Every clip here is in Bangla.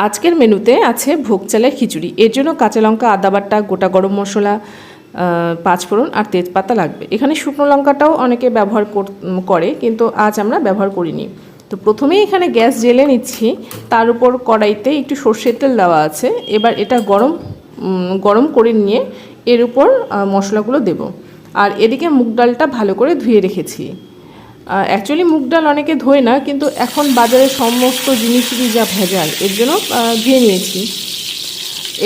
আজকের মেনুতে আছে ভোগ চালের খিচুড়ি। এর জন্য কাঁচা লঙ্কা, আদা বাটা, গোটা গরম মশলা, পাঁচফোড়ন আর তেজপাতা লাগবে। এখানে শুকনো লঙ্কাটাও অনেকে ব্যবহার করে, কিন্তু আজ আমরা ব্যবহার করিনি। তো প্রথমেই এখানে গ্যাস জ্বেলে নিচ্ছি, তার উপর কড়াইতে একটু সর্ষের তেল দেওয়া আছে। এবার এটা গরম করে নিয়ে এর উপর মশলাগুলো দেব। আর এদিকে মুগ ডালটা ভালো করে ধুয়ে রেখেছি। অ্যাকচুয়ালি মুগ ডাল অনেকে ধোয় না, কিন্তু এখন বাজারে সমস্ত জিনিসই যা ভেজাল, এর জন্য ধুয়ে নিয়েছি।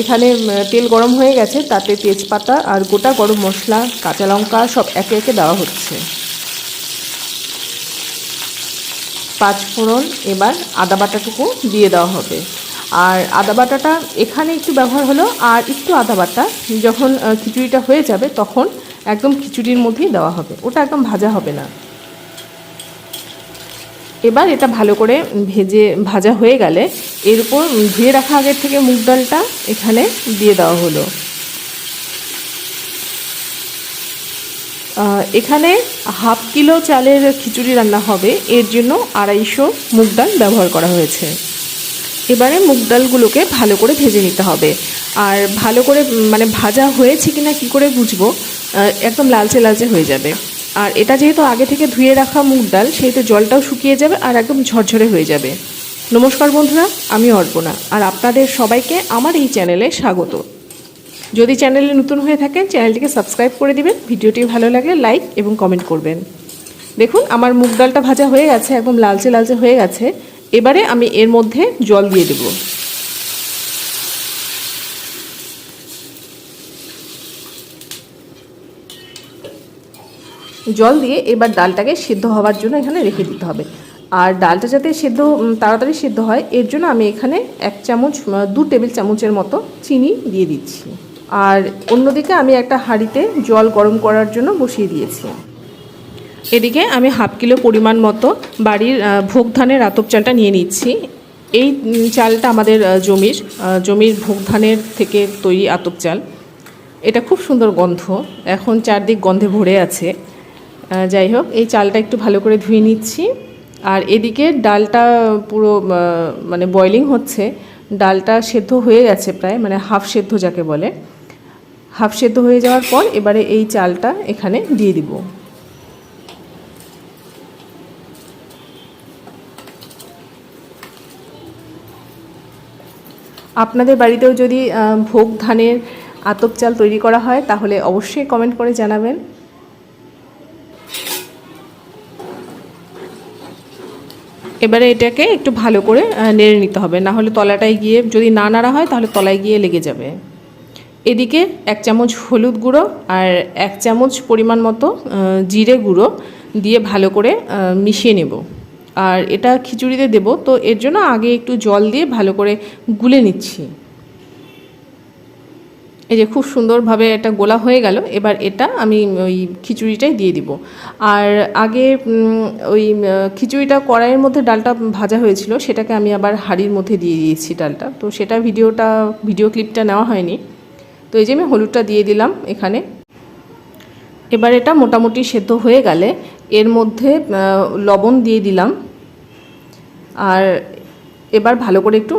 এখানে তেল গরম হয়ে গেছে, তাতে তেজপাতা আর গোটা গরম মশলা, কাঁচা লঙ্কা সব একে একে দেওয়া হচ্ছে। পাঁচফোড়ন, এবার আদা বাটাটুকু দিয়ে দেওয়া হবে। আর আদা বাটাটা এখানে একটু ব্যবহার হলো, আর একটু আদা বাটা যখন খিচুড়িটা হয়ে যাবে তখন একদম খিচুড়ির মধ্যেই দেওয়া হবে, ওটা একদম ভাজা হবে না। এবার এটা ভালো করে ভাজা হয়ে গেলে এর উপর ধুয়ে রাখা আগের থেকে মুগ ডালটা এখানে দিয়ে দেওয়া হলো। এখানে হাফ কিলো চালের খিচুড়ি রান্না হবে, এর জন্য 250 মুগ ডাল ব্যবহার করা হয়েছে। এবারে মুগ ডালগুলোকে ভালো করে ভেজে নিতে হবে। আর ভালো করে ভাজা হয়েছে কিনা কী করে বুঝবো, একদম লালচে লালচে হয়ে যাবে। আর এটা যেহেতু আগে থেকে ধুয়ে রাখা মুগ ডাল, সেহেতু জলটাও শুকিয়ে যাবে আর একদম ঝরঝরে হয়ে যাবে। নমস্কার বন্ধুরা, আমি অর্পণা, আর আপনাদের সবাইকে আমার এই চ্যানেলে স্বাগত। যদি চ্যানেলে নতুন হয়ে থাকেন, চ্যানেলটিকে সাবস্ক্রাইব করে দিবেন। ভিডিওটি ভালো লাগলে লাইক এবং কমেন্ট করবেন। দেখুন আমার মুগ ডালটা ভাজা হয়ে গেছে, একদম লালচে লালচে হয়ে গেছে। এবারে আমি এর মধ্যে জল দিয়ে দেব। জল দিয়ে এবার ডালটাকে সিদ্ধ হওয়ার জন্য এখানে রেখে দিতে হবে। আর ডালটা যাতে তাড়াতাড়ি সিদ্ধ হয়, এর জন্য আমি এখানে 2 টেবিল চামচের মতো চিনি দিয়ে দিচ্ছি। আর অন্যদিকে আমি একটা হাঁড়িতে জল গরম করার জন্য বসিয়ে দিয়েছি। এদিকে আমি হাফ কিলো পরিমাণ মতো বাড়ির ভোগ ধানের আতপ চালটা নিয়ে নিচ্ছি। এই চালটা আমাদের জমির ভোগ ধানের থেকে তৈরি আতপ চাল। এটা খুব সুন্দর গন্ধ, এখন চারদিক গন্ধে ভরে আছে। যাই হোক, এই চালটা একটু ভালো করে ধুয়ে নিচ্ছি। আর এদিকে ডালটা পুরো বয়লিং হচ্ছে। ডালটা সেদ্ধ হয়ে গেছে প্রায়, হাফ সেদ্ধ যাকে বলে। হাফ সেদ্ধ হয়ে যাওয়ার পর এবারে এই চালটা এখানে দিয়ে দিব। আপনাদের বাড়িতেও যদি ভোগ ধানের আতপ চাল তৈরি করা হয়, তাহলে অবশ্যই কমেন্ট করে জানাবেন। এবারে এটাকে একটু ভালো করে নেড়ে নিতে হবে, না হলে তলাটায় গিয়ে, যদি না নাড়া হয় তাহলে তলায় গিয়ে লেগে যাবে। এদিকে 1 চামচ হলুদ গুঁড়ো আর 1 চামচ পরিমাণ মতো জিরে গুঁড়ো দিয়ে ভালো করে মিশিয়ে নেব। আর এটা খিচুড়িতে দেব, তো এর জন্য আগে একটু জল দিয়ে ভালো করে গুলে নিচ্ছি। এই যে খুব সুন্দরভাবে এটা গোলা হয়ে গেল। এবার এটা আমি ওই খিচুড়িটাই দিয়ে দিব। আর আগে ওই খিচুড়িটা কড়াইয়ের মধ্যে ডালটা ভাজা হয়েছিল, সেটাকে আমি আবার হাঁড়ির মধ্যে দিয়ে দিয়েছি ডালটা, তো সেটা ভিডিও ক্লিপটা নেওয়া হয়নি। তো এই যে আমি হলুদটা দিয়ে দিলাম এখানে। এবার এটা মোটামুটি সেদ্ধ হয়ে গেলে এর মধ্যে লবণ দিয়ে দিলাম। আর এবার ভালো করে একটু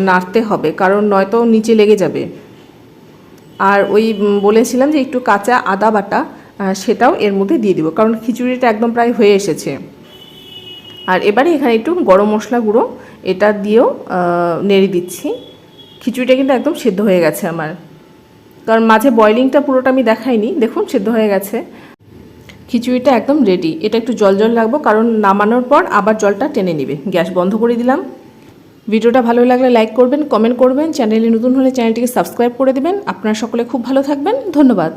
নাড়তে হবে, কারণ নয়তো নিচে লেগে যাবে। আর ওই বলেছিলাম যে একটু কাঁচা আদা বাটা, সেটাও এর মধ্যে দিয়ে দিব, কারণ খিচুড়িটা একদম প্রায় হয়ে এসেছে। আর এবারে এখানে একটু গরম মশলা গুঁড়ো এটা দিয়েও নেড়ে দিচ্ছি। খিচুড়িটা কিন্তু একদম সেদ্ধ হয়ে গেছে আমার, কারণ মাঝে বয়লিংটা পুরোটা আমি দেখাইনি। দেখুন সেদ্ধ হয়ে গেছে, খিচুড়িটা একদম রেডি। এটা একটু জল জল লাগবে, কারণ নামানোর পর আবার জলটা টেনে নেবে। গ্যাস বন্ধ করে দিলাম। ভিডিওটা ভালো লাগলে লাইক করবেন, কমেন্ট করবেন। চ্যানেলে নতুন হলে চ্যানেলটিকে সাবস্ক্রাইব করে দেবেন। আপনারা সকলে খুব ভালো থাকবেন। ধন্যবাদ।